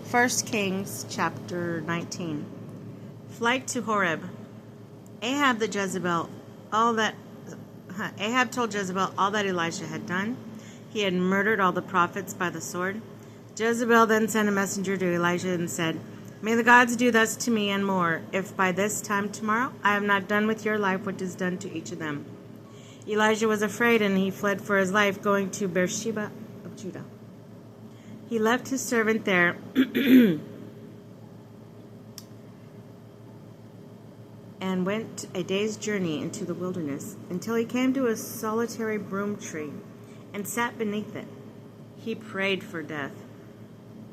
1 Kings chapter 19. Flight to Horeb. Ahab told Jezebel all that Elisha had done. He had murdered all the prophets by the sword. Jezebel then sent a messenger to Elisha and said, "May the gods do thus to me and more, if by this time tomorrow I have not done with your life what is done to each of them." Elijah was afraid, and he fled for his life, going to Beersheba of Judah. He left his servant there and went a day's journey into the wilderness until he came to a solitary broom tree and sat beneath it. He prayed for death.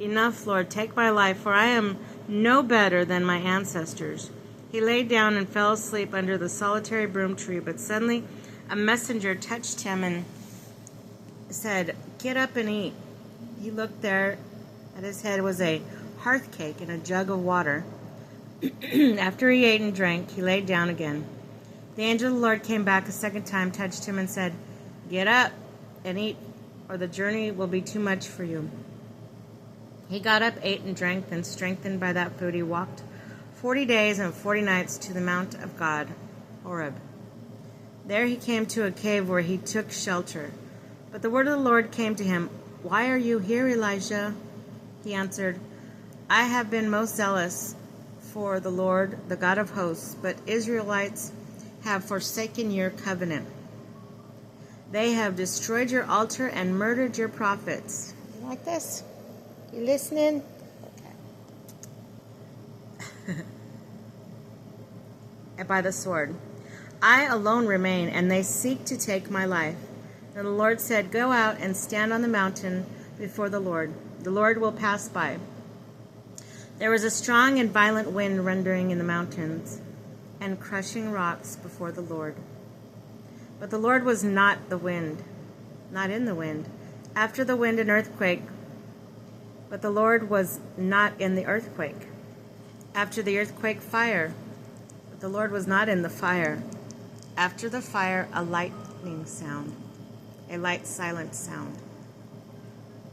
"Enough, Lord, take my life, for I am no better than my ancestors." He lay down and fell asleep under the solitary broom tree, but suddenly a messenger touched him and said, "Get up and eat." He looked there. At his head was a hearth cake and a jug of water. After he ate and drank, he lay down again. The angel of the Lord came back a second time, touched him, and said, "Get up and eat, or the journey will be too much for you." He got up, ate and drank, then strengthened by that food, he walked 40 days and 40 nights to the mount of God, Horeb. There he came to a cave where he took shelter. But the word of the Lord came to him, "Why are you here, Elijah?" He answered, "I have been most zealous for the Lord, the God of hosts, but Israelites have forsaken your covenant. They have destroyed your altar and murdered your prophets." You like this? You listening? Okay. And by the sword. I alone remain, and they seek to take my life. Then the Lord said, "Go out and stand on the mountain before the Lord. The Lord will pass by." There was a strong and violent wind rendering in the mountains and crushing rocks before the Lord. But the Lord was not in the wind. After the wind, an earthquake. But the Lord was not in the earthquake. After the earthquake, fire. But the Lord was not in the fire. After the fire, a lightning sound. A light, silent sound.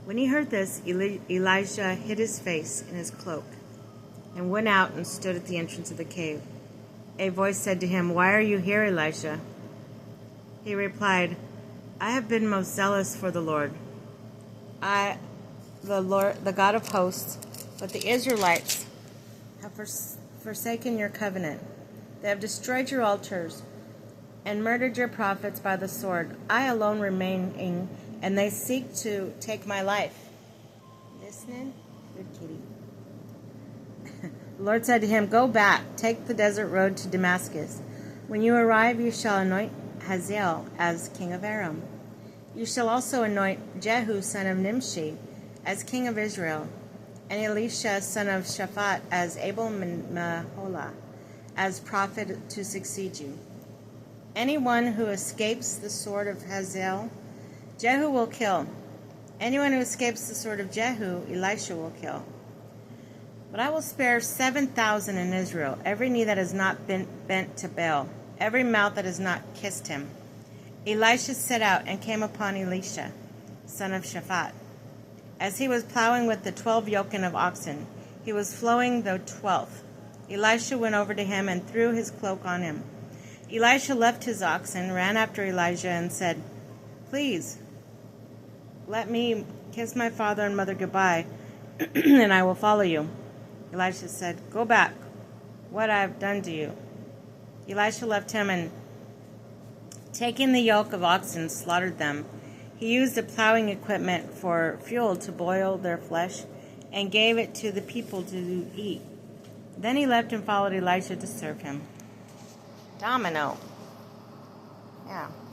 When he heard this, Elijah hid his face in his cloak and went out and stood at the entrance of the cave. A voice said to him, "Why are you here, Elisha?" He replied, "I have been most zealous for the Lord, the God of hosts, but the Israelites have forsaken your covenant. They have destroyed your altars and murdered your prophets by the sword. I alone remaining, and they seek to take my life." Listening? Good kitty. The Lord said to him, "Go back, take the desert road to Damascus. When you arrive, you shall anoint Hazael as king of Aram. You shall also anoint Jehu, son of Nimshi, as king of Israel, and Elisha, son of Shaphat, as Abel-Meholah, as prophet to succeed you. Anyone who escapes the sword of Hazael, Jehu will kill. Anyone who escapes the sword of Jehu, Elisha will kill. But I will spare 7,000 in Israel, every knee that has not been bent to Baal, every mouth that has not kissed him." Elisha set out and came upon Elisha, son of Shaphat, as he was plowing with the 12 yoken of oxen. He was flowing the 12th. Elisha went over to him and threw his cloak on him. Elisha left his oxen, ran after Elijah, and said, "Please, let me kiss my father and mother goodbye, and I will follow you." Elisha said, "Go back. What I have done to you." Elisha left him and, taking the yoke of oxen, slaughtered them. He used the plowing equipment for fuel to boil their flesh and gave it to the people to eat. Then he left and followed Elisha to serve him. Domino. Yeah.